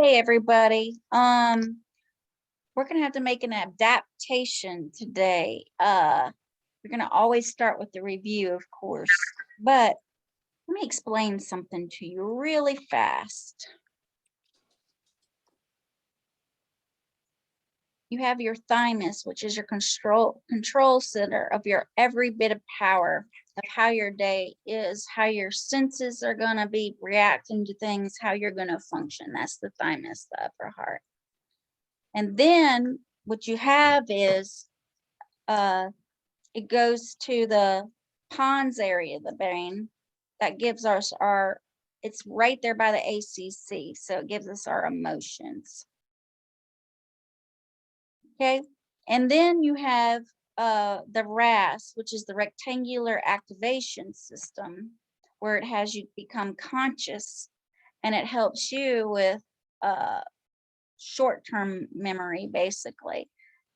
Hey everybody. We're gonna have to make an adaptation today. We're gonna always start with the review, of course, but let me explain something to you really fast. You have your thymus, which is your control center of your every bit of power of how your day is, how your senses are gonna be reacting to things, how you're gonna function. That's the thymus, the upper heart. And then what you have is it goes to the pons area of the brain that gives us it's right there by the ACC. So it gives us our emotions. Okay. And then you have the RAS, which is the rectangular activation system, where it has you become conscious and it helps you with short-term memory, basically.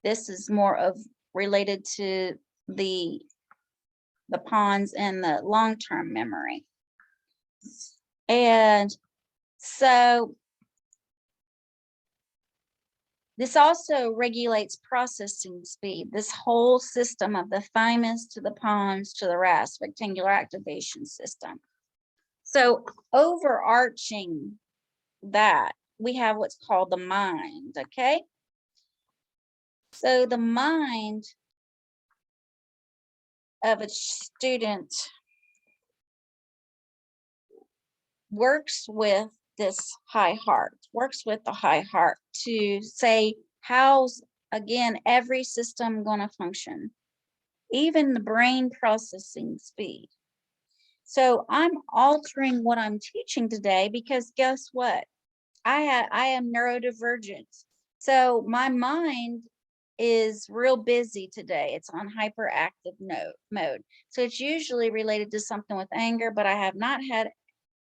This is more of related to the pons and the long-term memory. And so this also regulates processing speed. This whole system of the thymus to the pons to the RAS, rectangular activation system. So overarching that, we have what's called the mind, okay? So the mind of a student works with this high heart, works with the high heart to say, how's, again, every system going to function, even the brain processing speed. So I'm altering what I'm teaching today because guess what? I am neurodivergent. So my mind is real busy today. It's on hyperactive mode. So it's usually related to something with anger, but I have not had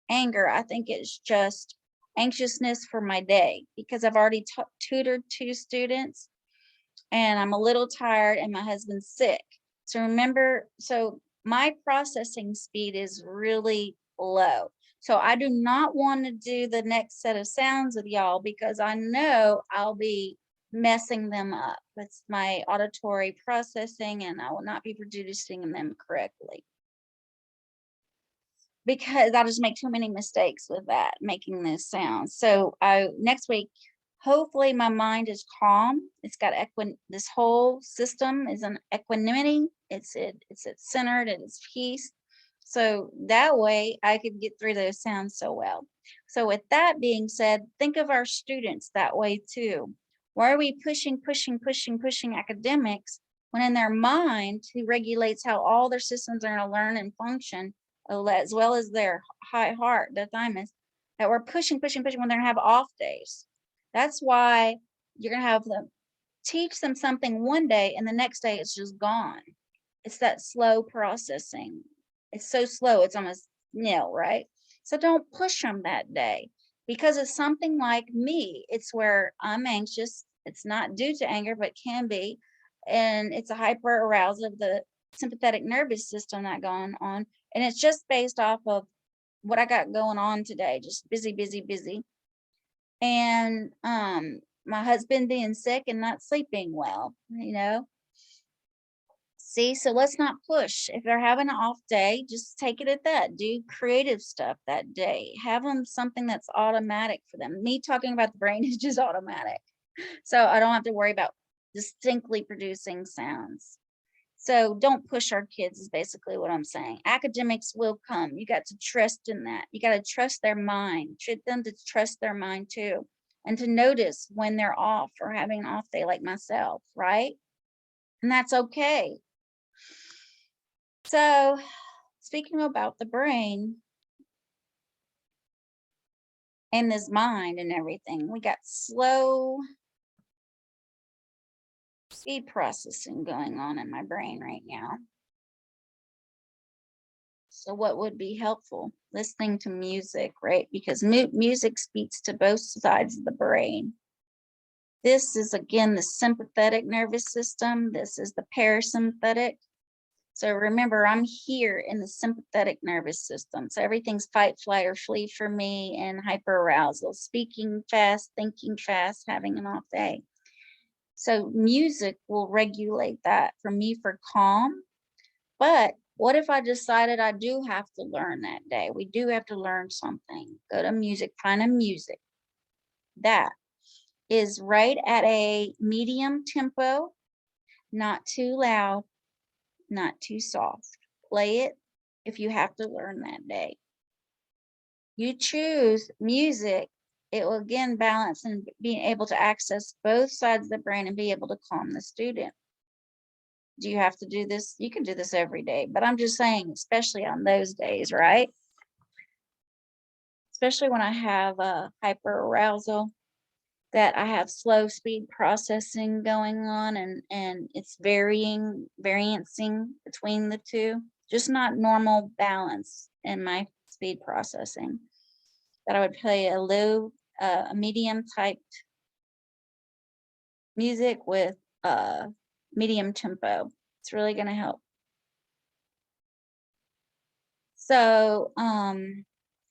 anger. I think it's just anxiousness for my day because I've already tutored 2 students and I'm a little tired and my husband's sick. So remember, so my processing speed is really low. So I do not want to do the next set of sounds with y'all because I know I'll be messing them up. It's my auditory processing and I will not be producing them correctly. Because I'll just make too many mistakes with that, making those sounds. So next week, hopefully my mind is calm. It's got this whole system is an equanimity. It's centered and it's peace. So that way I could get through those sounds so well. So with that being said, think of our students that way too. Why are we pushing academics when in their mind, who regulates how all their systems are going to learn and function, as well as their high heart, the thymus, that we're pushing when they're going to have off days. That's why you're going to have them teach them something one day and the next day it's just gone. It's that slow processing. It's so slow, it's almost nil, right? So don't push them that day because it's something like me. It's where I'm anxious. It's not due to anger, but can be. And it's a hyper arousal of the sympathetic nervous system that going on. And it's just based off of what I got going on today, just busy. And my husband being sick and not sleeping well, See, so let's not push. If they're having an off day, just take it at that. Do creative stuff that day. Have them something that's automatic for them. Me talking about the brain is just automatic. So I don't have to worry about distinctly producing sounds. So don't push our kids is basically what I'm saying. Academics will come. You got to trust in that. You got to trust their mind. Treat them to trust their mind too. And to notice when they're off or having an off day like myself, right? And that's okay. So speaking about the brain and this mind and everything, we got slow speed processing going on in my brain right now. So what would be helpful? Listening to music, right? Because music speaks to both sides of the brain. This is, again, the sympathetic nervous system. This is the parasympathetic. So remember, I'm here in the sympathetic nervous system. So everything's fight, flight, or flee for me, and hyperarousal, speaking fast, thinking fast, having an off day. So music will regulate that for me for calm. But what if I decided I do have to learn that day? We do have to learn something. Go to music, find a music that is right at a medium tempo, not too loud, not too soft. Play it if you have to learn that day. You choose music, it will again balance and being able to access both sides of the brain and be able to calm the student. Do you have to do this? You can do this every day, but I'm just saying, especially on those days, right? Especially when I have a hyperarousal, that I have slow speed processing going on, and it's variancing between the two, just not normal balance in my speed processing. That I would play a low, a medium typed music with medium tempo. It's really going to help. So let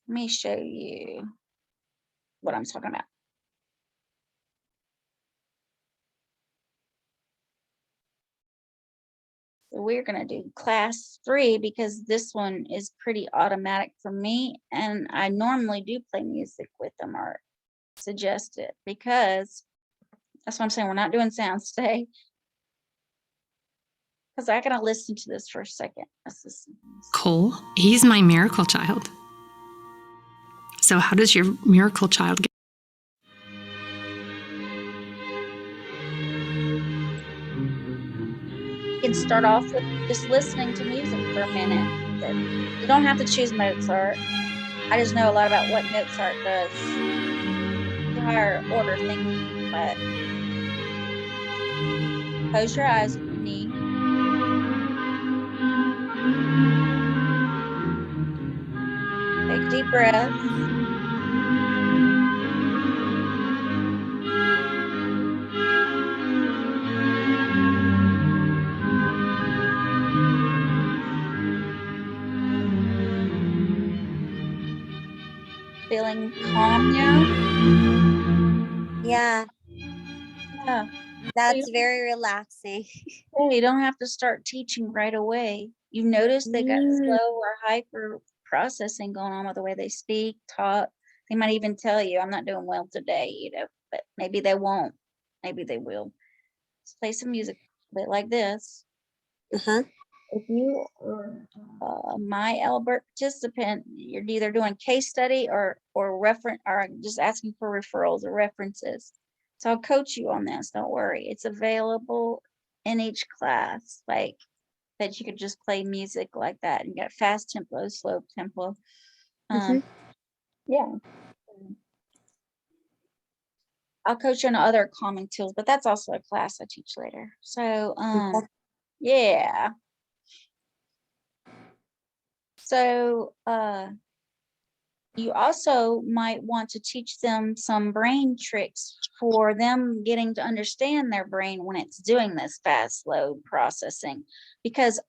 me show you what I'm talking about. So we're going to do class 3 because this one is pretty automatic for me, and I normally do play music with them or suggest it, because that's what I'm saying. We're not doing sounds today, because I gotta listen to this for a second. Let's listen. Cole, he's my miracle child. So how does your miracle child get? You can start off with just listening to music for a minute. You don't have to choose Mozart. I just know a lot about what Mozart does. To higher order thinking, but close your eyes if you need. Take a deep breath. Feeling calm now? Yeah, Yeah. that's very relaxing. You don't have to start teaching right away. You notice they got slow or hyper processing going on with the way they speak, talk. They might even tell you, I'm not doing well today, you know, but maybe they won't. Maybe they will. Let's play some music a bit like this. Uh-huh. If you are my Albert participant, you're either doing case study or reference, or just asking for referrals or references. So I'll coach you on this. Don't worry. It's available in each class, like that you could just play music like that and get fast tempo, slow tempo. Yeah. I'll coach you on other calming tools, but that's also a class I teach later. So yeah. So you also might want to teach them some brain tricks for them getting to understand their brain when it's doing this fast, slow processing. Because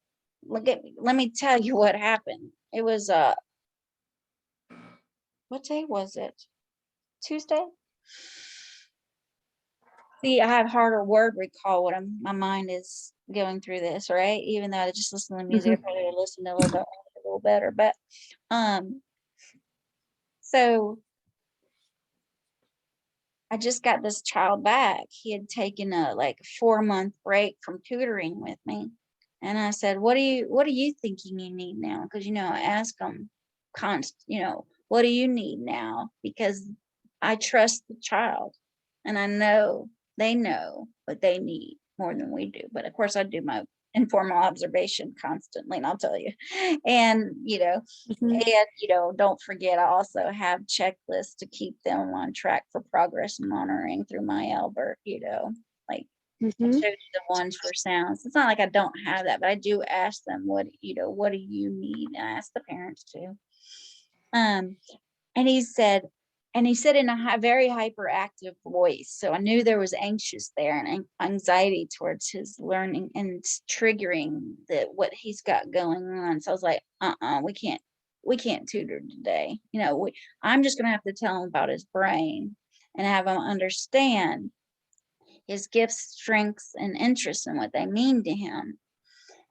let me tell you what happened. It was what day was it? Tuesday? See, I have harder word recall when my mind is going through this, right? Even though I just listen to the music, I probably would listen to a little better. But so I just got this child back. He had taken a 4-month break from tutoring with me. And I said, what are you thinking you need now? Because, I ask them what do you need now? Because I trust the child and I know they know what they need more than we do. But of course I do my informal observation constantly, and I'll tell you. And, don't forget, I also have checklists to keep them on track for progress monitoring through my Albert, like I showed you the ones for sounds. It's not like I don't have that, but I do ask them what do you need? And I ask the parents too. And he said, And he said in a very hyperactive voice. So I knew there was anxious there and anxiety towards his learning and it's triggering what he's got going on. So I was like, we can't tutor today. I'm just going to have to tell him about his brain and have him understand his gifts, strengths, and interests and what they mean to him.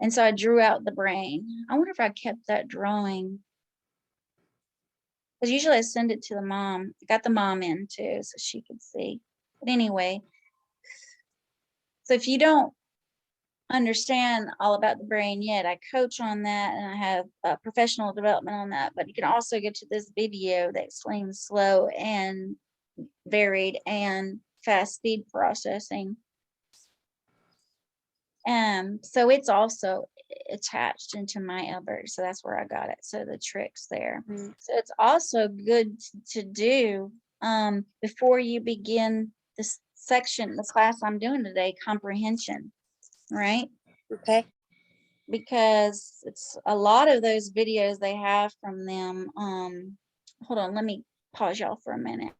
And so I drew out the brain. I wonder if I kept that drawing. Because usually I send it to the mom. I got the mom in too, so she could see. But anyway, so if you don't understand all about the brain yet, I coach on that and I have professional development on that. But you can also get to this video that explains slow and varied and fast speed processing. So it's also attached into my Albert, so that's where I got it. So the tricks there. Mm. So it's also good to do before you begin this section, the class I'm doing today, comprehension, right? Okay. Because it's a lot of those videos they have from them. Hold on, let me pause y'all for a minute.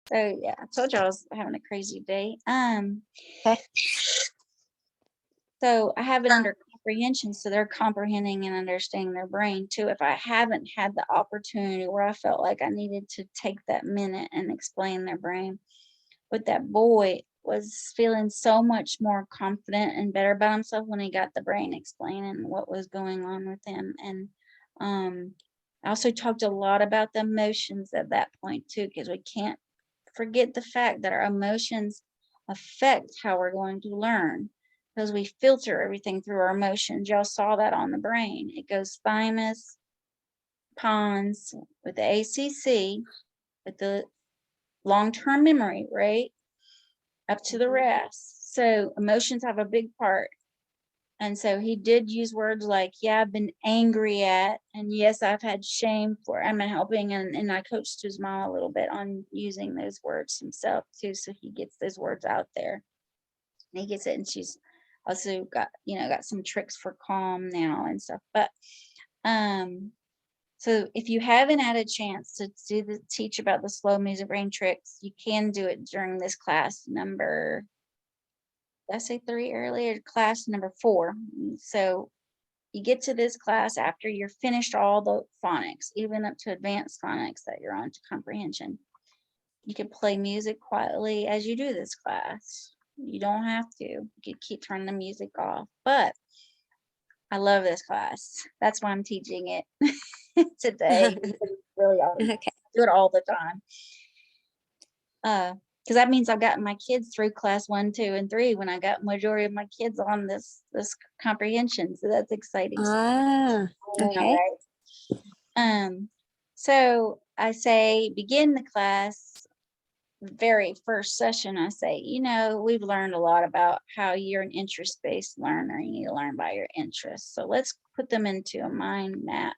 So yeah, I told y'all I was having a crazy day. Okay. So I have it under comprehension, so they're comprehending and understanding their brain too. If I haven't had the opportunity where I felt like I needed to take that minute and explain their brain, but that boy was feeling so much more confident and better about himself when he got the brain explaining what was going on with him. And I also talked a lot about the emotions at that point too, because we can't forget the fact that our emotions affect how we're going to learn because we filter everything through our emotions. Y'all saw that on the brain. It goes thymus, pons with the ACC, with the long-term memory, right? Up to the rest. So emotions have a big part. And so he did use words like, yeah, I've been angry at, and yes, I've had shame for, I'm helping, and I coached his mom a little bit on using those words himself too, so he gets those words out there. And he gets it, and she's also got, got some tricks for calm now and stuff. But so if you haven't had a chance to teach about the slow music brain tricks, you can do it during this class number, did I say 3 earlier? Class number 4. So you get to this class after you're finished all the phonics, even up to advanced phonics that you're on to comprehension. You can play music quietly as you do this class. You don't have to. You can keep turning the music off. But I love this class. That's why I'm teaching it today. It's really awesome. Okay. I do it all the time. Because that means I've gotten my kids through class 1, 2, and 3 when I got majority of my kids on this comprehension. So that's exciting. Ah, okay. So I say begin the class, very first session, I say, we've learned a lot about how you're an interest-based learner. You need to learn by your interests. So let's put them into a mind map.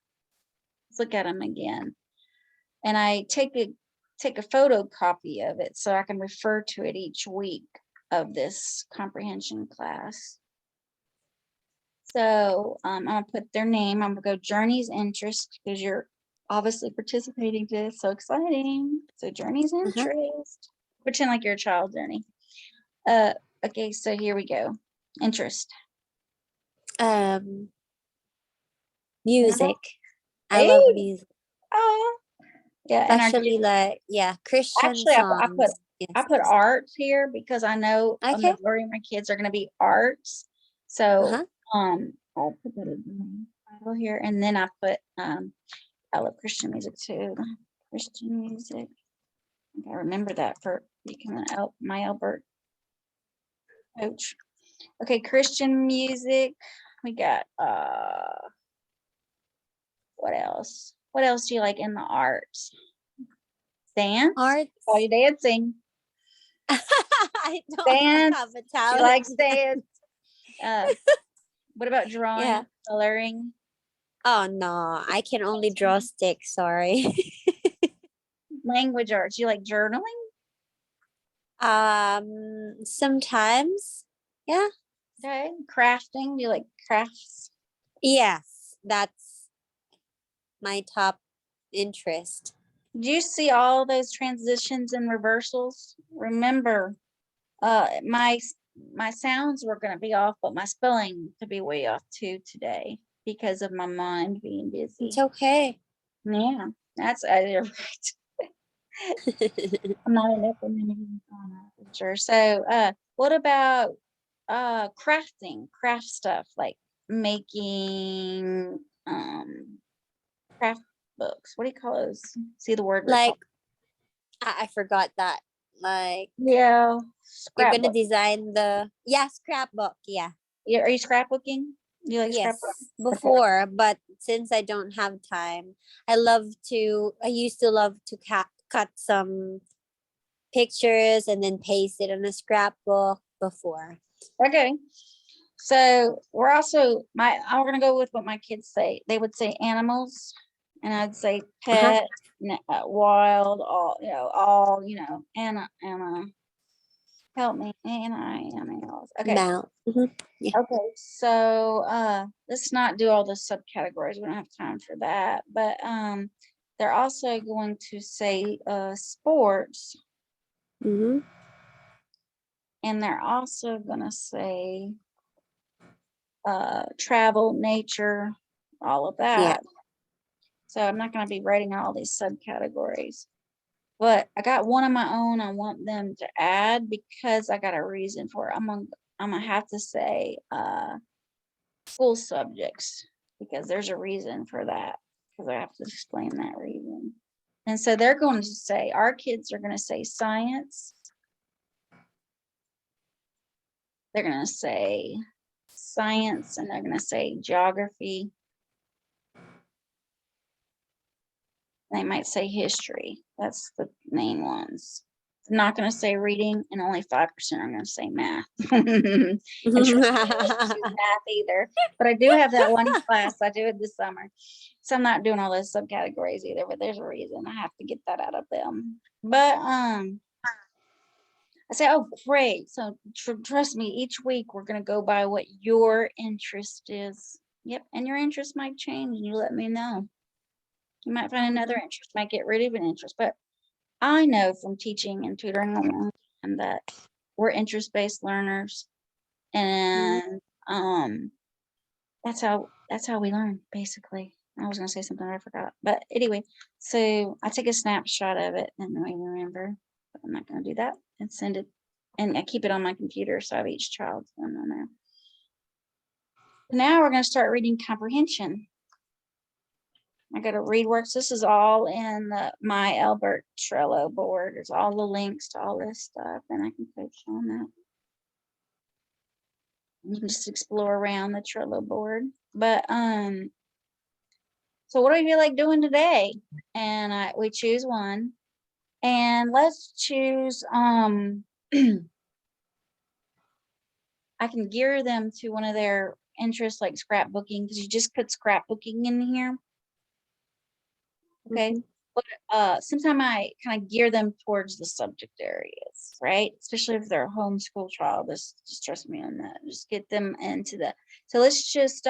Let's look at them again. And I take a photocopy of it so I can refer to it each week of this comprehension class. So I'm gonna put their name. I'm gonna go Journey's Interest because you're obviously participating today. So exciting. So Journey's Interest. Pretend like you're a child, Journey. Okay, so here we go. Interest. Music. I Hey. love music. Oh. Yeah, Especially Christian actually, songs. I put arts here because I know a Okay. majority of my kids are going to be arts. So I'll put that in the title here, and then I put I love Christian music too. Christian music. I remember that for becoming my Albert coach. Okay, Christian music. We got what else? What else do you like in the arts? Dance? Arts. Are you dancing? I don't Dance. have a She talent. likes dance. What about drawing, Yeah. coloring? Oh no, I can only draw sticks. Sorry. Language arts. You like journaling? Sometimes. Yeah. Okay. Crafting. Do you like crafts? Yes, that's my top interest. Do you see all those transitions and reversals? Remember, my sounds were going to be off, but my spelling could be way off too today because of my mind being busy. It's okay. Yeah, that's you're right. I'm not an equanimity teacher. So, what about crafting, craft stuff like making craft books? What do you call those? See the word Like, I forgot that. Like, yeah, you're gonna scrapbook. design scrapbook. Yeah. Yeah, are you scrapbooking? Do you like Yes, scrapbooking? before, but since I don't have time, I used to love to cut some pictures and then paste it on a scrapbook before. Okay. So we're I'm gonna go with what my kids say. They would say animals, and I'd say pet, wild, all, Anna, help me, animals. Okay. Now. Yeah. Okay, so let's not do all the subcategories. We don't have time for that. But they're also going to say sports, Mm-hmm. and they're also gonna say travel, nature, all of that. Yeah. So I'm not gonna be writing all these subcategories. But I got one of my own I want them to add because I got a reason for it. I'm gonna have to say school subjects because there's a reason for that, because I have to explain that reason. And so they're going to say, our kids are going to say science. They're going to say science, and they're going to say geography. They might say history. That's the main ones. I'm not going to say reading, and only 5% are going to say math. And trust me, I don't do math either. But I do have that one class. I do it this summer. So I'm not doing all those subcategories either, but there's a reason I have to get that out of them. But I say, oh, great. So trust me, each week we're going to go by what your interest is. Yep. And your interest might change, and you let me know. You might find another interest, might get rid of an interest. But I know from teaching and tutoring a long time that we're interest-based learners. And that's how we learn, basically. I was gonna say something I forgot. But anyway, so I take a snapshot of it and I remember, but I'm not gonna do that and send it, and I keep it on my computer so I have each child's one on there. Now we're gonna start reading comprehension. I got to read works. This is all in my Albert Trello board. There's all the links to all this stuff, and I can coach on that. You can just explore around the Trello board. But so what do you feel like doing today? And we choose one, and let's choose I can gear them to one of their interests, like scrapbooking, because you just put scrapbooking in here. Okay. But sometimes I kind of gear them towards the subject areas, right? Especially if they're a homeschool child. Just trust me on that. Just get them into that. So let's just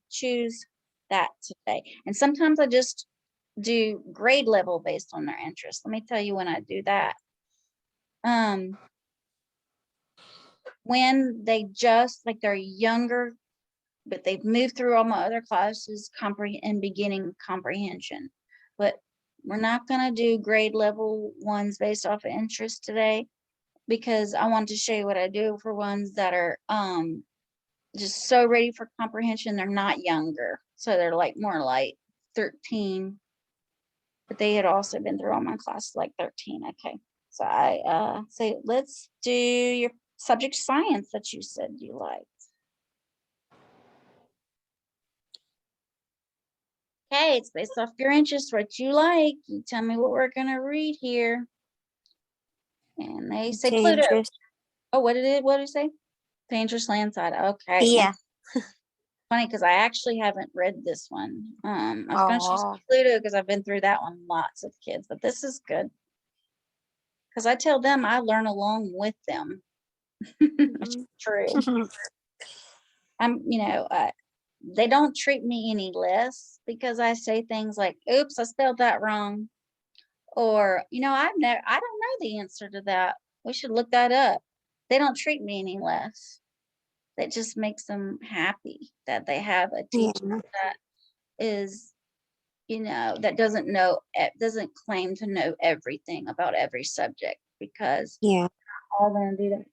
choose that today. And sometimes I just do grade level based on their interest. Let me tell you when I do that. When they just, like, they're younger, but they've moved through all my other classes, and beginning comprehension. But we're not going to do grade level ones based off of interest today, because I want to show you what I do for ones that are just so ready for comprehension. They're not younger, so they're like more like 13, but they had also been through all my classes like 13. Okay, so I say let's do your subject science that you said you liked. Okay, it's based off your interest, what you like. You tell me what we're gonna read here. And they say Pluto. Dangerous. Oh, what did it say? Dangerous Landslide. Okay. And Yeah. funny because I actually haven't read this one. I was gonna choose Oh. Pluto because I've been through that one lots of kids, but this is good. Because I tell them I learn along with them. Which is true. They don't treat me any less because I say things like, oops, I spelled that wrong. Or, I don't know the answer to that. We should look that up. They don't treat me any less. That just makes them happy that they have a teacher Yeah. that is, that doesn't claim to know everything about every subject, because Yeah. all gonna do that.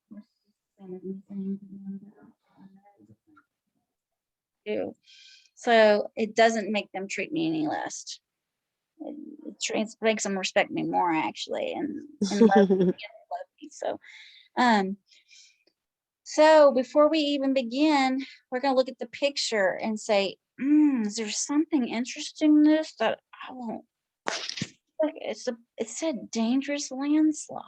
Do. So it doesn't make them treat me any less. It makes them respect me more, actually, and love me. So before we even begin, we're gonna look at the picture and say, is there something interesting in this that I won't? Look, it said dangerous landslide.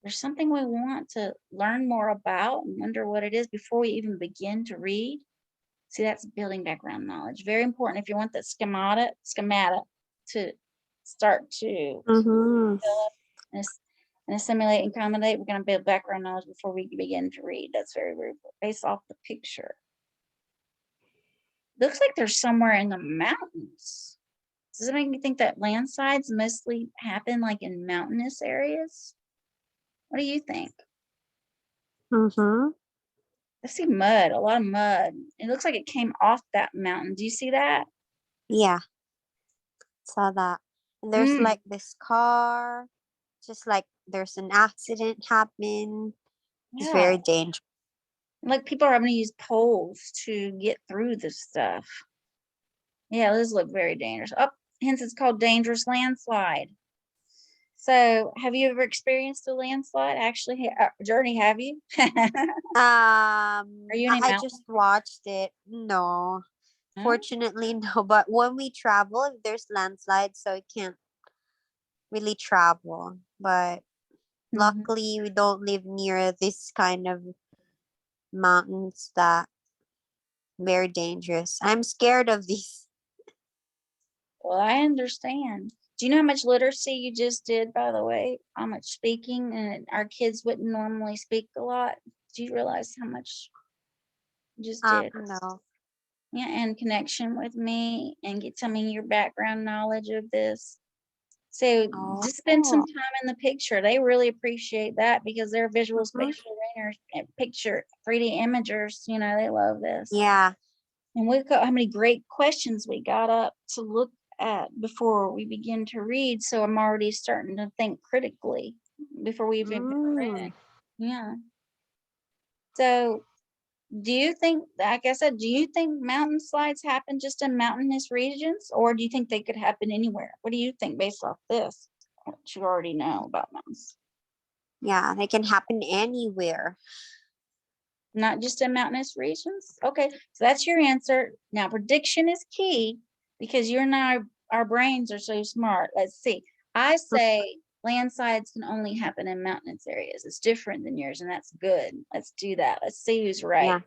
There's something we want to learn more about and wonder what it is before we even begin to read. See, that's building background knowledge. Very important if you want that schematic to start to Mm-hmm. and assimilate and accommodate. We're going to build background knowledge before we begin to read. That's very based off the picture. Looks like they're somewhere in the mountains. Does it make me think that landslides mostly happen like in mountainous areas? What do you think? Mm-hmm. I see mud, a lot of mud. It looks like it came off that mountain. Do you see that? Yeah. Saw that. And there's Mm, like this car, just like there's an accident happen. It's yeah. very dangerous. Like people are having to use poles to get through this stuff. Yeah, this look very dangerous. Oh, hence it's called dangerous landslide. So, have you ever experienced a landslide? Actually, Journey, have you? Are you in a I mountain? just watched it. No, Huh? fortunately, no. But when we travel, if there's landslides, so it can't really travel. But Mhm. luckily, we don't live near this kind of mountains that very dangerous. I'm scared of these. Well, I understand. Do you know how much literacy you just did, by the way? How much speaking, and our kids wouldn't normally speak a lot. Do you realize how much you just did? No. Yeah, and connection with me and get some of your background knowledge of this. So just spend some Oh. time in the picture. They really appreciate that because they're visual Mhm. spatial learners and picture 3D imagers. They love this. Yeah. And we've got how many great questions we got up to look at before we begin to read. So I'm already starting to think critically before we even read. Yeah. So do you think, like I said, do you think mountain slides happen just in mountainous regions, or do you think they could happen anywhere? What do you think based off this? What you already know about mountains. Yeah, they can happen anywhere. Not just in mountainous regions? Okay, so that's your answer. Now, prediction is key because you and I, our brains are so smart. Let's see. I say landslides can only happen in mountainous areas. It's different than yours, and that's good. Let's do that. Let's see who's right. Yeah.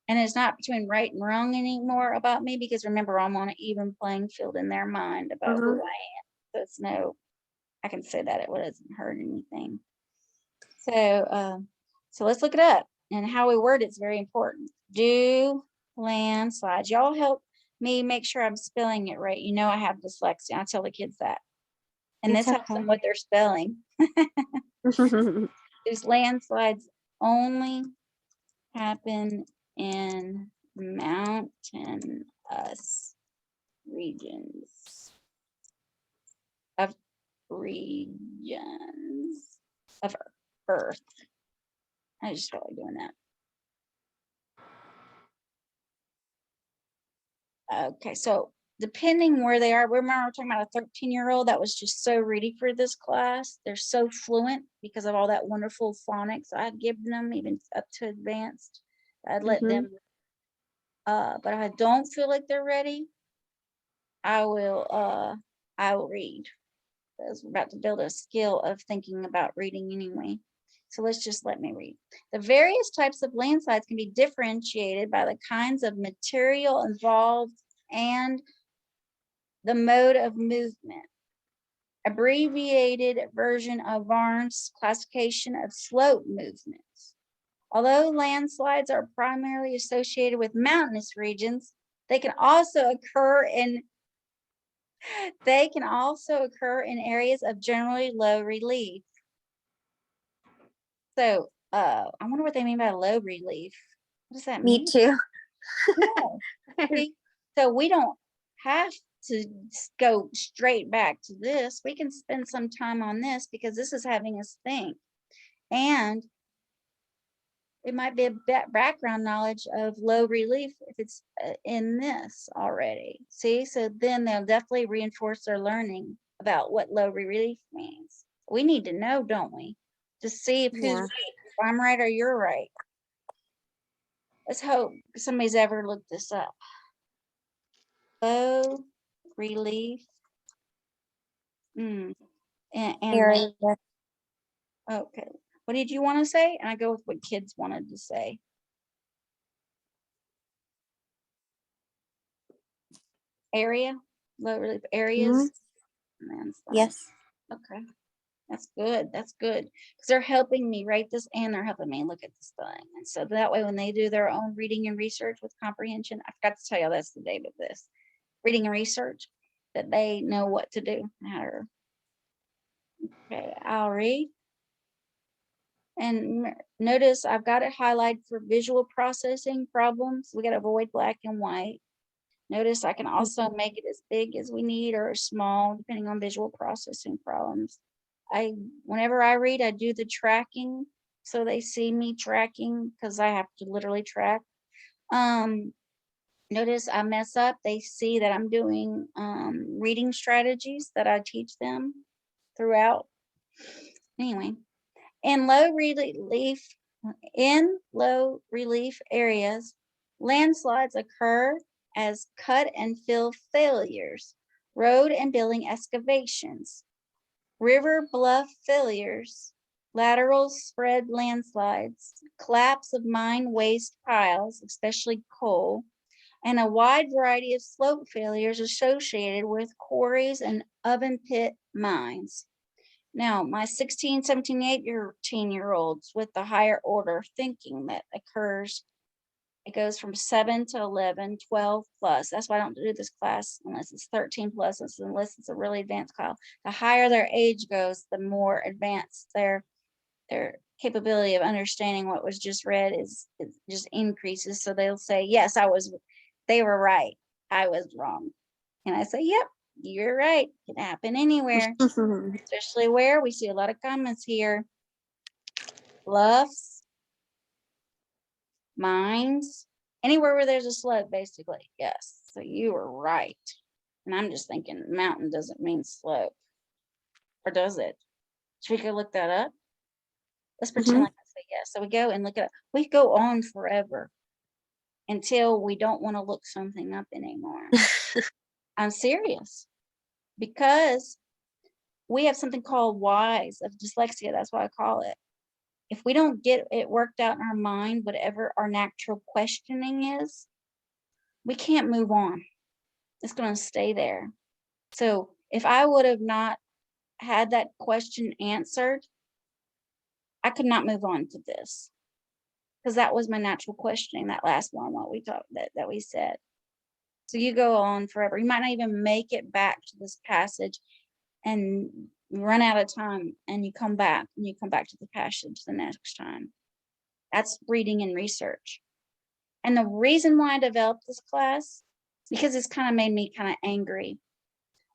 And it's not between right and wrong anymore about me, because remember, I'm on an even playing field in their mind about who I am. So it's I can say that it doesn't hurt anything. So let's look it up, and how we word it's very important. Do landslides. Y'all help me make sure I'm spelling it right. I have dyslexia. I tell the kids that. And It's this helps them okay. with their spelling. These landslides only happen in mountainous regions of Earth. I just felt like doing that. Okay, so depending where they are, remember we're talking about a 13-year-old that was just so ready for this class. They're so fluent because of all that wonderful phonics I'd given them, even up to advanced. I'd let them, but if I don't feel like they're ready, I will read. Because we're about to build a skill of thinking about reading anyway. So let me read. The various types of landslides can be differentiated by the kinds of material involved and the mode of movement. Abbreviated version of Varn's classification of slope movements. Although landslides are primarily associated with mountainous regions, they can also occur in areas of generally low relief. So I wonder what they mean by low relief. What does that mean? Me too. Yeah. See, so we don't have to go straight back to this. We can spend some time on this because this is having us think. And it might be a background knowledge of low relief if it's in this already. See, so then they'll definitely reinforce their learning about what low relief means. We need to know, don't we? To see if who's Yeah. right, if I'm right or you're right. Let's hope somebody's ever looked this up. Low relief. And Area. okay. What did you want to say? And I go with what kids wanted to say. Area, low relief areas. Yes. Okay. That's good. That's good. Because they're helping me write this and they're helping me look at this thing. And so that way, when they do their own reading and research with comprehension, I forgot to tell you that's the date of this reading and research, that they know what to do. Okay, I'll read. And notice I've got it highlighted for visual processing problems. We got to avoid black and white. Notice I can also make it as big as we need or as small, depending on visual processing problems. Whenever I read, I do the tracking so they see me tracking because I have to literally track. Notice I mess up, they see that I'm doing reading strategies that I teach them throughout. Anyway, in low relief areas, landslides occur as cut and fill failures, road and building excavations, river bluff failures, lateral spread landslides, collapse of mine waste piles, especially coal, and a wide variety of slope failures associated with quarries and oven pit mines. Now, my 16, 17, 18-year-olds with the higher order thinking that occurs, it goes from 7 to 11, 12 plus. That's why I don't do this class unless it's 13 plus, unless it's a really advanced class. The higher their age goes, the more advanced their capability of understanding what was just read is just increases. So they'll say, yes, they were right. I was wrong. And I say, yep, you're right. It can happen anywhere, especially where we see a lot of comments here. Bluffs, mines, anywhere where there's a slope, basically. Yes. So you were right. And I'm just thinking mountain doesn't mean slope. Or does it? Should we go look that up? Let's pretend like I say yes. So we go and look it up. We go on forever until we don't want to look something up anymore. I'm serious. Because we have something called whys of dyslexia. That's what I call it. If we don't get it worked out in our mind, whatever our natural questioning is, we can't move on. It's going to stay there. So if I would have not had that question answered, I could not move on to this. Because that was my natural questioning, that last one, what we talked that we said. So you go on forever. You might not even make it back to this passage and run out of time, and you come back to the passage the next time. That's reading and research. And the reason why I developed this class, because it's kind of made me kind of angry.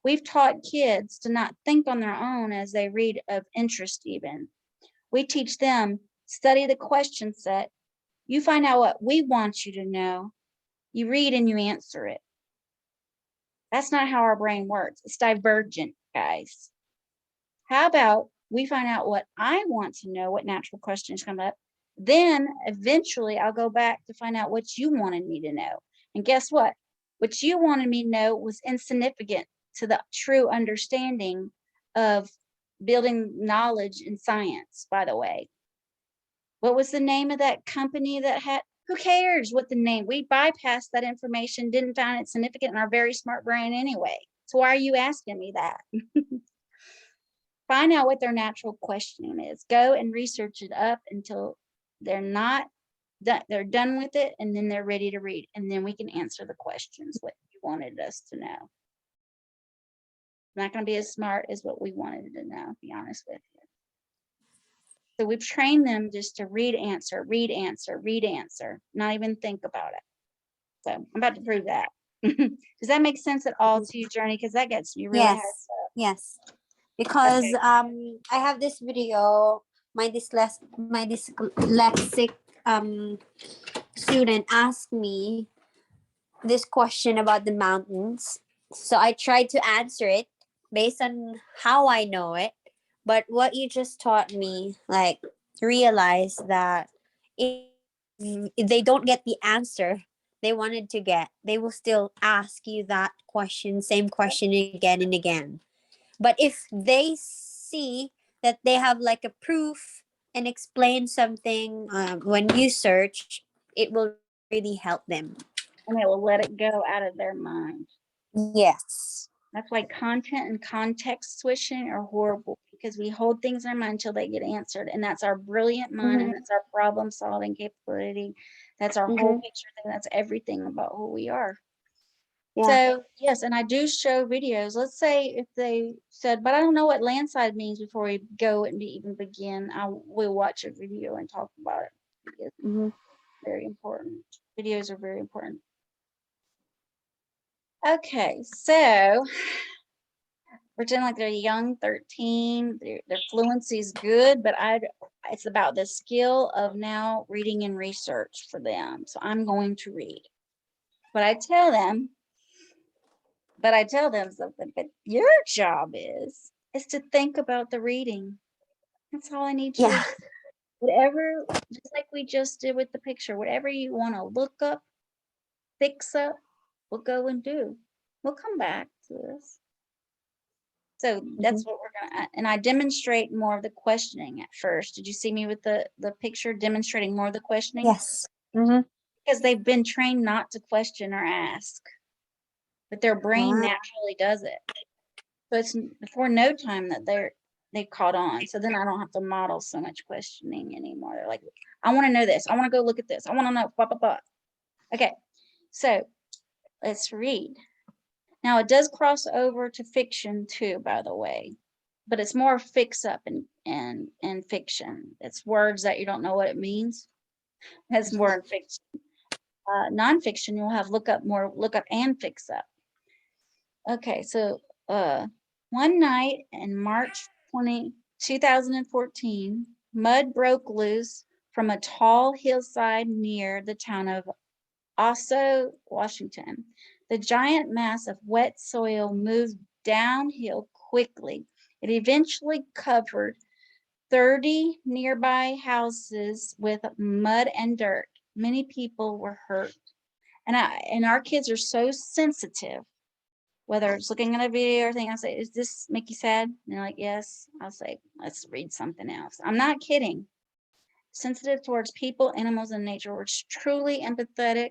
We've taught kids to not think on their own as they read of interest even. We teach them, study the question set. You find out what we want you to know. You read and you answer it. That's not how our brain works. It's divergent, guys. How about we find out what I want to know, what natural questions come up. Then eventually I'll go back to find out what you wanted me to know. And guess what? What you wanted me to know was insignificant to the true understanding of building knowledge in science, by the way. What was the name of that company that had, who cares what the name? We bypassed that information, didn't find it significant in our very smart brain anyway. So why are you asking me that? Find out what their natural questioning is. Go and research it up until they're not done, they're done with it, and then they're ready to read. And then we can answer the questions what you wanted us to know. Not going to be as smart as what we wanted to know, to be honest with you. So we've trained them just to read, answer, not even think about it. So I'm about to prove that. Does that make sense at all to you, Journey? Because that gets me really hard. Yes. Because Okay. I have this video, my dyslexic student asked me this question about the mountains. So I tried to answer it based on how I know it. But what you just taught me, like, realize that if they don't get the answer they wanted to get, they will still ask you that question, same question again and again. But if they see that they have like a proof and explain something when you search, it will really help them. And it will let it go out of their mind. Yes. That's why content and context switching are horrible, because we hold things in our mind until they get answered. And that's our brilliant mind, and that's our problem solving capability. That's our whole picture thing. That's everything about who we are. Yeah. So yes, and I do show videos. Let's say if they said, but I don't know what landslide means before we go and even begin, I will watch a video and talk about it. It's very important. Videos are very important. Okay, so pretend like they're young, 13. Their fluency is good, but it's about the skill of now reading and research for them. So I'm going to read. But I tell them something, but your job is to think about the reading. That's all I need you to do. Whatever, just like we just did with the picture, whatever you want to look up, fix up, we'll go and do. We'll come back to this. So that's what we're gonna, and I demonstrate more of the questioning at first. Did you see me with the picture demonstrating more of the questioning? Yes. Because they've been trained not to question or ask, but their brain naturally does it. So it's before no time that they caught on. So then I don't have to model so much questioning anymore. They're like, I want to know this. I want to go look at this. I want to know blah, blah, blah. Okay, so let's read. Now it does cross over to fiction too, by the way, but it's more fix up and fiction. It's words that you don't know what it means. That's more in fiction. Nonfiction, you'll have look up and fix up. Okay, so one night in March 2014, mud broke loose from a tall hillside near the town of Oso, Washington. The giant mass of wet soil moved downhill quickly. It eventually covered 30 nearby houses with mud and dirt. Many people were hurt. And our kids are so sensitive, whether it's looking at a video or thing. I say, does this make you sad? And they're like, yes. I'll say, let's read something else. I'm not kidding. Sensitive towards people, animals, and nature. We're truly empathetic.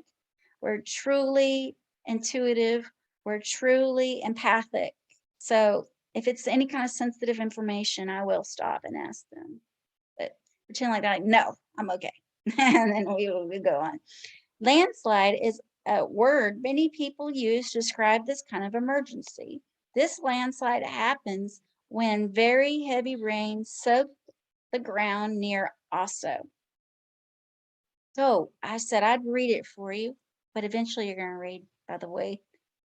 We're truly intuitive. We're truly empathic. So if it's any kind of sensitive information, I will stop and ask them. But pretend like that, like, no, I'm okay. And then we go on. Landslide is a word many people use to describe this kind of emergency. This landslide happens when very heavy rain soaks the ground near Oso. So I said I'd read it for you, but eventually you're going to read, by the way.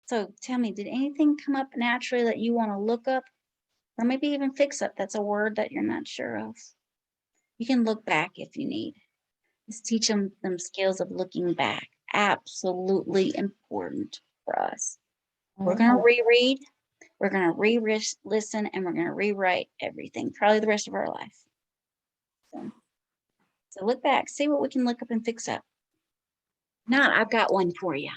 So tell me, did anything come up naturally that you want to look up, or maybe even fix up? That's a word that you're not sure of. You can look back if you need. Just teach them skills of looking back. Absolutely important for us. We're going to reread, we're going to re-listen, and we're going to rewrite everything, probably the rest of our life. So look back, see what we can look up and fix up. Now I've got one for you.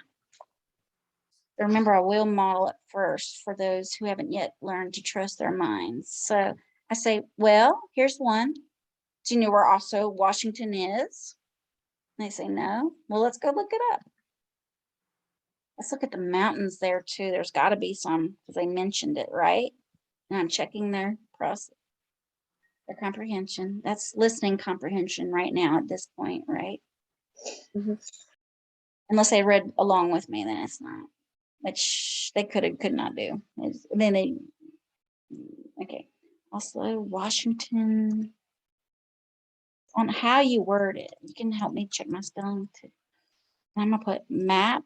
remember, I will model it first for those who haven't yet learned to trust their minds. So I say, well, here's one. Do you know where also Washington is? And they say, no. Well, let's go look it up. Let's look at the mountains there too. There's got to be some because they mentioned it, right? And I'm checking their process, their comprehension. That's listening comprehension right now at this point, right? Mhm. Unless they read along with me, then it's not, which they could not do. Then they, okay. Also, Washington, on how you word it, you can help me check my spelling too. I'm gonna put map,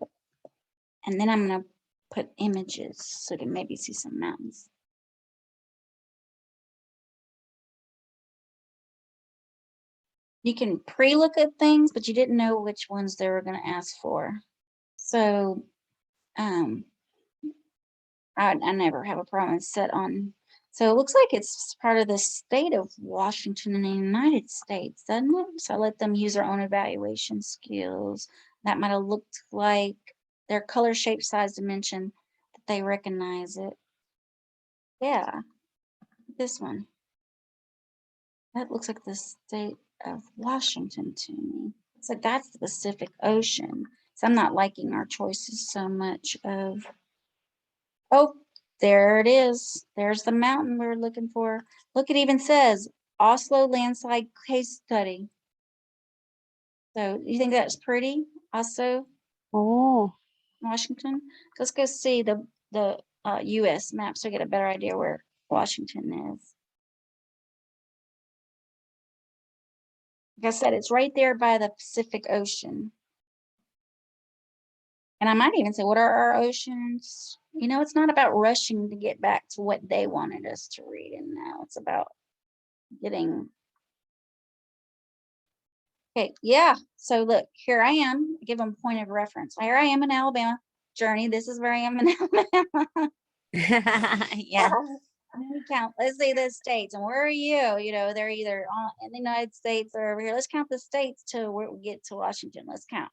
and then I'm gonna put images so you can maybe see some mountains. You can pre-look at things, but you didn't know which ones they were gonna ask for. So, I never have a problem set on. So it looks like it's part of the state of Washington in the United States, doesn't it? So I let them use their own evaluation skills. That might have looked like their color, shape, size, dimension, that they recognize it. Yeah, this one. That looks like the state of Washington to me. It's like that's the Pacific Ocean. So I'm not liking our choices so much of, oh, there it is. There's the mountain we're looking for. Look, it even says Oslo landslide case study. So you think that's pretty? Also, Oh. Washington. Let's go see the U.S. map so we get a better idea where Washington is. Like I said, it's right there by the Pacific Ocean. And I might even say, what are our oceans? You know, it's not about rushing to get back to what they wanted us to read. And now it's about getting. Okay, yeah. So look, here I am. Give them point of reference. Here I am in Alabama. Journey. This is where I am in Alabama. Yeah. Let me count. Let's see the states. And where are you? You know, they're either in the United States or over here. Let's count the states till we get to Washington. Let's count.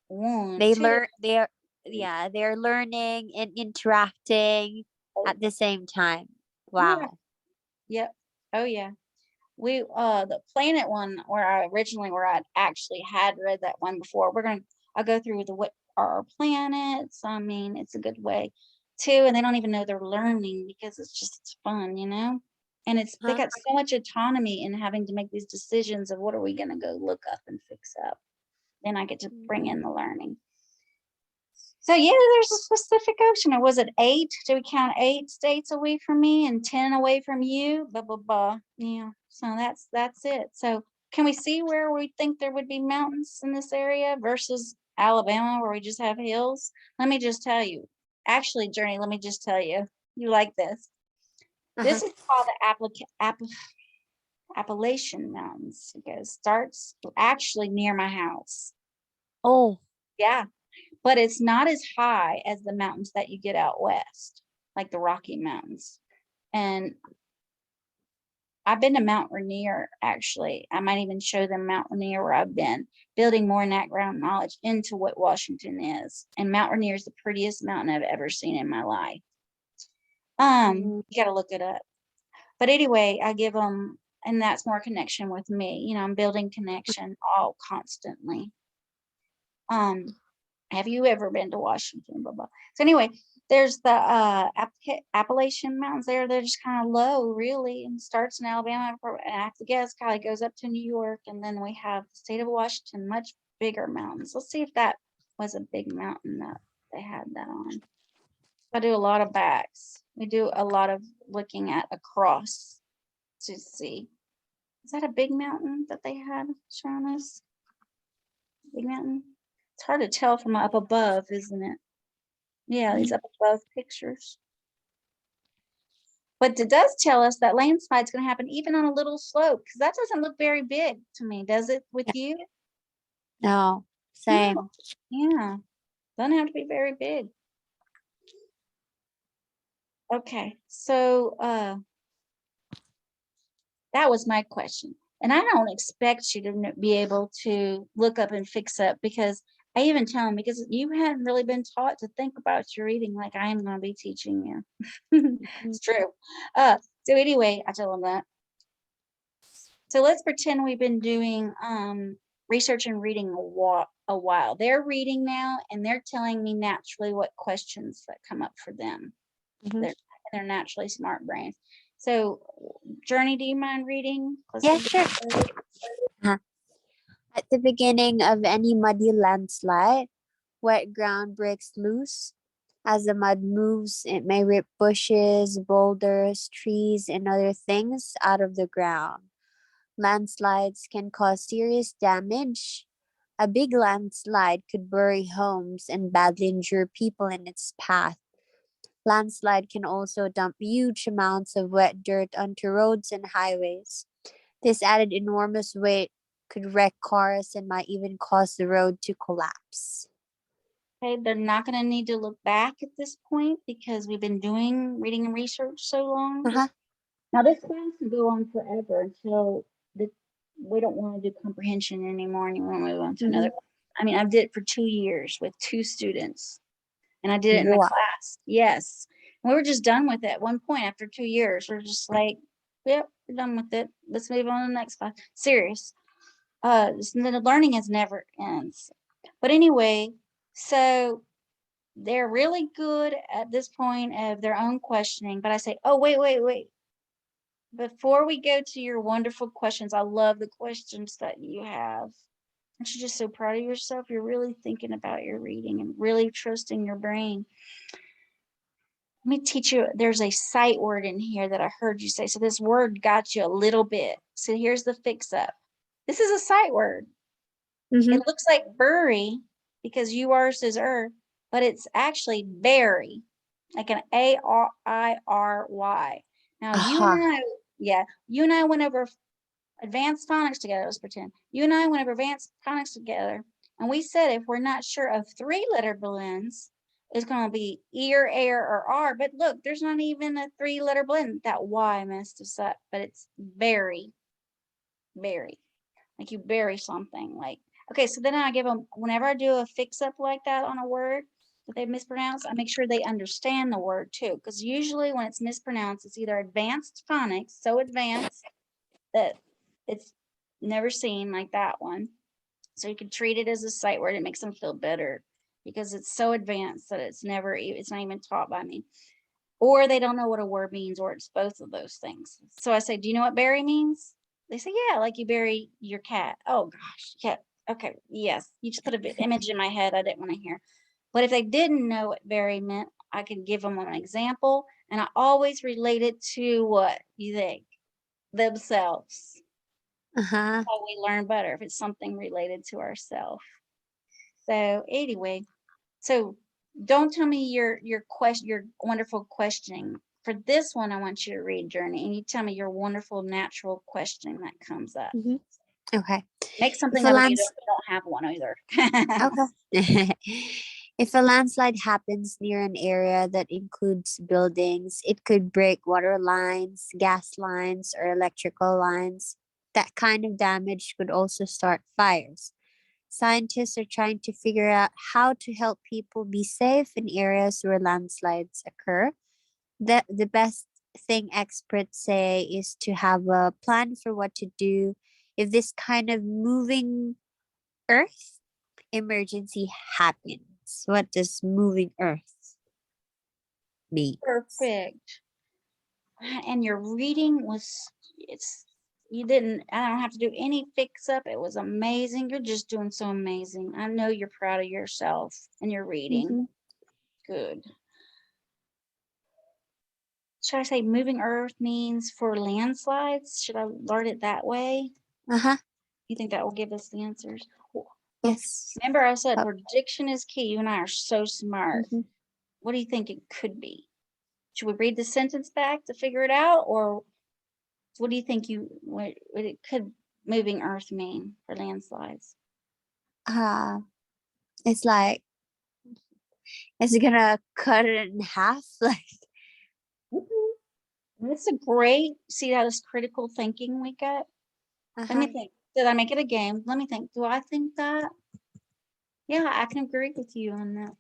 One, They two, learn they're learning and interacting at the same time. yeah. Wow. Yep. Oh yeah. We the planet one where I actually had read that one before. I'll go through the what are our planets. I mean, it's a good way too, and they don't even know they're learning because it's just fun, you know? And they Huh? got so much autonomy in having to make these decisions of what are we gonna go look up and fix up. Then I get to bring in the learning. So yeah, there's a specific ocean. Or was it 8? Do we count 8 states away from me and 10 away from you? Blah blah blah. Yeah. So that's it. So can we see where we think there would be mountains in this area versus Alabama where we just have hills? Let me just tell you. Actually, Journey, let me just tell you. You like this. Uh-huh. This is called the Appalachian Mountains. It starts actually near my house. Oh. Yeah. But it's not as high as the mountains that you get out west, like the Rocky Mountains. And I've been to Mount Rainier, actually. I might even show them Mount Rainier where I've been, building more background knowledge into what Washington is. And Mount Rainier is the prettiest mountain I've ever seen in my life. You gotta look it up. But anyway, I give them, and that's more connection with me. You know, I'm building connection all constantly. Have you ever been to Washington? Blah blah. So anyway, there's the Appalachian Mountains there. They're just kind of low, really, and starts in Alabama. And I have to guess, kind of goes up to New York, and then we have the state of Washington, much bigger mountains. Let's see if that was a big mountain that they had that on. I do a lot of backs. We do a lot of looking at across to see. Is that a big mountain that they had shown us? Big mountain? It's hard to tell from up above, isn't it? Yeah, these up above pictures. But it does tell us that landslide's going to happen even on a little slope because that doesn't look very big to me, does it with you? No. Same. No. Yeah, doesn't have to be very big. Okay, so that was my question. And I don't expect you to be able to look up and fix up because I even tell them because you hadn't really been taught to think about your reading like I am going to be teaching you. Mhm. It's true. So anyway, I tell them that. So let's pretend we've been doing research and reading a while. They're reading now and they're telling me naturally what questions that come up for them. Mhm. They're naturally smart brains. So Journey, do you mind reading? Yeah, sure. Uh-huh. At the beginning of any muddy landslide, wet ground breaks loose. As the mud moves, it may rip bushes, boulders, trees, and other things out of the ground. Landslides can cause serious damage. A big landslide could bury homes and badly injure people in its path. Landslide can also dump huge amounts of wet dirt onto roads and highways. This added enormous weight could wreck cars and might even cause the road to collapse. Okay, they're not going to need to look back at this point because we've been doing reading and research so long. Uh-huh. Now this class can go on forever until we don't want to do comprehension anymore and you want to move on to another Mhm. one. I mean, I did it for 2 years with 2 students and I did it in the Wow. class. Yes. And we were just done with it at one point after 2 years. We're just like, yep, we're done with it. Let's move on to the next class. Serious. The learning is never ends. But anyway, so they're really good at this point of their own questioning. But I say, oh, wait. Before we go to your wonderful questions, I love the questions that you have. Aren't you just so proud of yourself? You're really thinking about your reading and really trusting your brain. Let me teach you. There's a sight word in here that I heard you say. So this word got you a little bit. So here's the fix up. This is a sight word. Mhm. It looks like bury because yours is but it's actually bury, like an ARIRY. Now you and Aha. I, yeah, you and I went over advanced phonics together. Let's pretend you and I went over advanced phonics together, and we said if we're not sure of 3-letter blends, it's going to be ear, air, or R. But look, there's not even a 3-letter blend. That Y messed us up, but it's bury, like you bury something. Like okay, so then I give them whenever I do a fix up like that on a word that they mispronounced, I make sure they understand the word too, because usually when it's mispronounced, it's either advanced phonics, so advanced that it's never seen like that one. So you can treat it as a sight word. It makes them feel better because it's so advanced that it's not even taught by me. Or they don't know what a word means, or it's both of those things. So I say, do you know what bury means? They say, yeah, like you bury your cat. Oh gosh, yeah. Okay, yes. You just put an image in my head I didn't want to hear. But if they didn't know what bury meant, I could give them an example. And I always relate it to what you think, themselves. Uh-huh. How we learn better if it's something related to ourselves. So anyway, so don't tell me your wonderful questioning. For this one, I want you to read Journey, and you tell me your wonderful natural questioning that comes up. Mhm. Okay. Make If something a up if you lands don't have one either. Okay. If a landslide happens near an area that includes buildings, it could break water lines, gas lines, or electrical lines. That kind of damage could also start fires. Scientists are trying to figure out how to help people be safe in areas where landslides occur. The best thing experts say is to have a plan for what to do if this kind of moving earth emergency happens. What does moving earth mean? Perfect. And your reading was it's you didn't I don't have to do any fix up. It was amazing. You're just doing so amazing. I know you're proud of yourself and your reading. Mm-hmm. Good. Should I say moving earth means for landslides? Should I learn it that way? Uh-huh. You think that will give us the answers? Well, Yes. remember I said Oh, prediction is key. You and I are so smart. mhm. What do you think it could be? Should we read the sentence back to figure it out? Or what do you think what it could moving earth mean for landslides? uh, it's like it's gonna cut it in half. Like Mhm. That's a great, see how this critical thinking we got? Let uh-huh. me think. Did I make it a game? Let me think. Do I think that? Yeah, I can agree with you on that.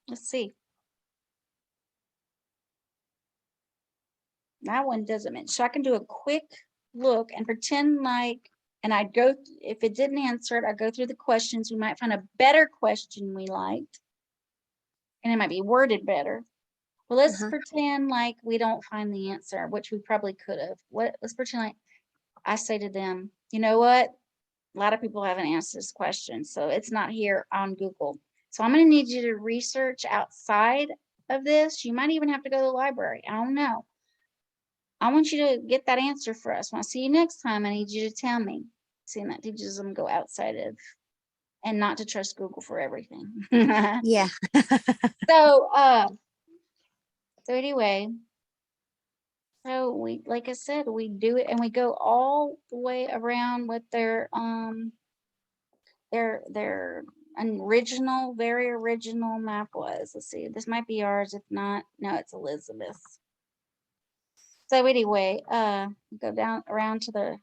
Let's see. That one doesn't mention. So I can do a quick look and pretend like, and I'd go, if it didn't answer it, I'd go through the questions. We might find a better question we liked. And it might be worded better. Well, let's pretend like we don't find the answer, which we probably could have. Let's pretend like I say to them, you know what? A lot of people haven't answered this question, so it's not here on Google. So I'm going to need you to research outside of this. You might even have to go to the library. I don't know. I want you to get that answer for us. When I see you next time, I need you to tell me. See, and that teaches them to go outside of and not to trust Google for everything. Yeah. So, so anyway, so we, like I said, we do it and we go all the way around with their original, very original map was. Let's see, this might be ours. If not, no, it's Elizabeth's. So anyway, go down around to the,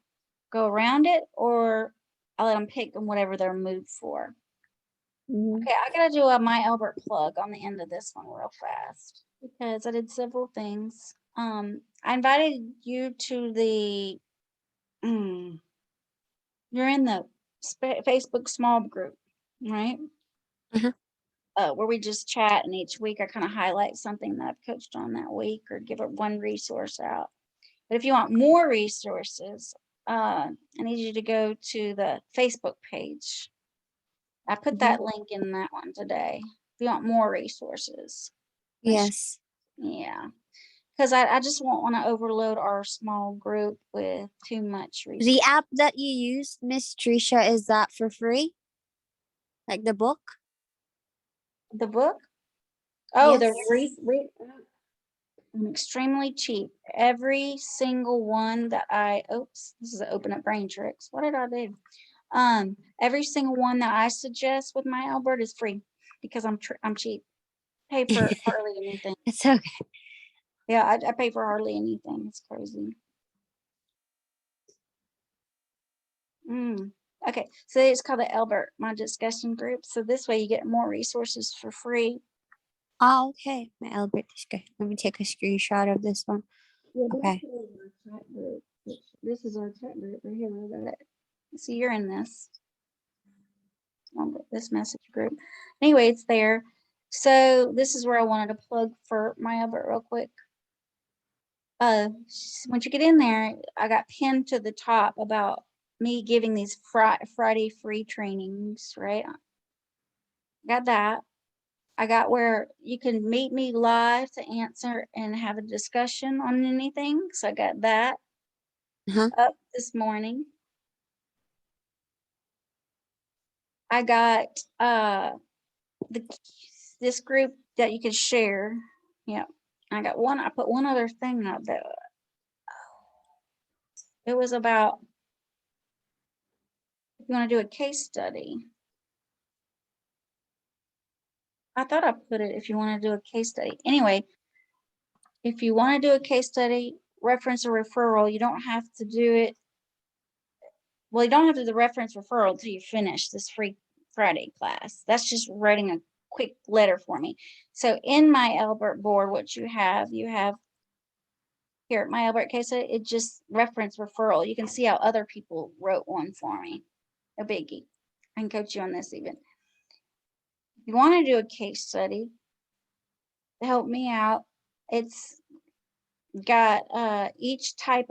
go around it, or I'll let them pick on whatever they're moved for. Okay, I gotta do a My Albert plug on the end of this one real fast because I did several things. I invited you to the, you're in the Facebook small group, right? Where we just chat, and each week I kind of highlight something that I've coached on that week or give it one resource out. But if you want more resources, I need you to go to the Facebook page. I put that link in that one today. If you want more resources. Yes. Yeah. Because I just won't want to overload our small group with too much resources. The app that you use, Miss Tricia, is that for free? Like the book? The book? Oh, Yes. I'm extremely cheap. Every single one that oops, this is an open up brain tricks. What did I do? Every single one that I suggest with my Albert is free because I'm cheap. Pay for hardly anything. It's okay. Yeah, I pay for hardly anything. It's crazy. Okay, so it's called the Albert, my discussion group. So this way you get more resources for free. Oh, okay. My Albert is good. Let me take a screenshot of this one. Okay. This is our chat group right here. Look at it. See, you're in this message group. Anyway, it's there. So this is where I wanted to plug for my Albert real quick. Once you get in there, I got pinned to the top about me giving these Friday free trainings, right? Got that. I got where you can meet me live to answer and have a discussion on anything. So I got that up this morning. I got this group that you could share. Yeah. I got one. I put one other thing up there. It was about if you want to do a case study. I thought I put it if you want to do a case study. Anyway, if you want to do a case study, reference or referral, you don't have to do it. Well, you don't have to do the reference referral until you finish this free Friday class. That's just writing a quick letter for me. So in my Albert board, what you have here at my Albert case study, it just reference referral. You can see how other people wrote one for me. A biggie. I can coach you on this even. If you want to do a case study to help me out, it's got each type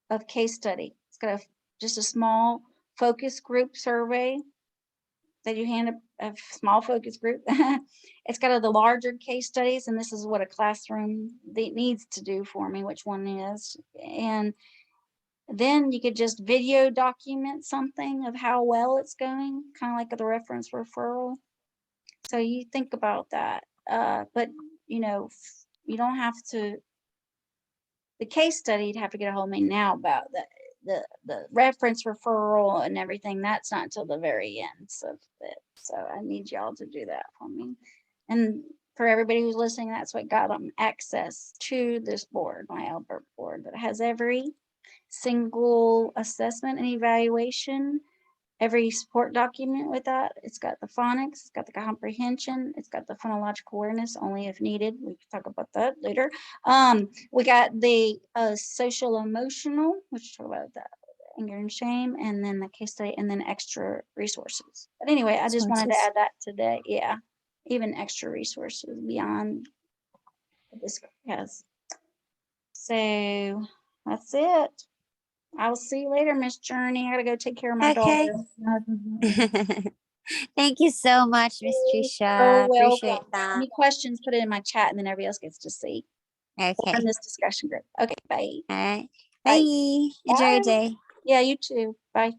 of case study. It's got just a small focus group survey that you hand a small focus group. It's got the larger case studies, and this is what a classroom needs to do for me, which one is. And then you could just video document something of how well it's going, kind of like the reference referral. So you think about that. But you know, you don't have to, the case study, you'd have to get a hold of me now about the reference referral and everything. That's not until the very end of it. So I need y'all to do that for me. And for everybody who's listening, that's what got them access to this board, my Albert board, that has every single assessment and evaluation, every support document with that. It's got the phonics, it's got the comprehension, it's got the phonological awareness only if needed. We can talk about that later. We got the social emotional, which talk about that anger and shame, and then the case study, and then extra resources. But anyway, I just wanted to Resources. add that today. Yeah, even extra resources beyond what this has. So that's it. I'll see you later, Miss Journey. I gotta go take care of my Okay. daughter. Thank you so much, Miss You're Trisha. Appreciate welcome. that. Any questions, put it in my chat and then everybody else gets to see. Okay. In this discussion group. Okay, bye. All right. Bye. Bye. Enjoy your Bye. day. Yeah, you too. Bye.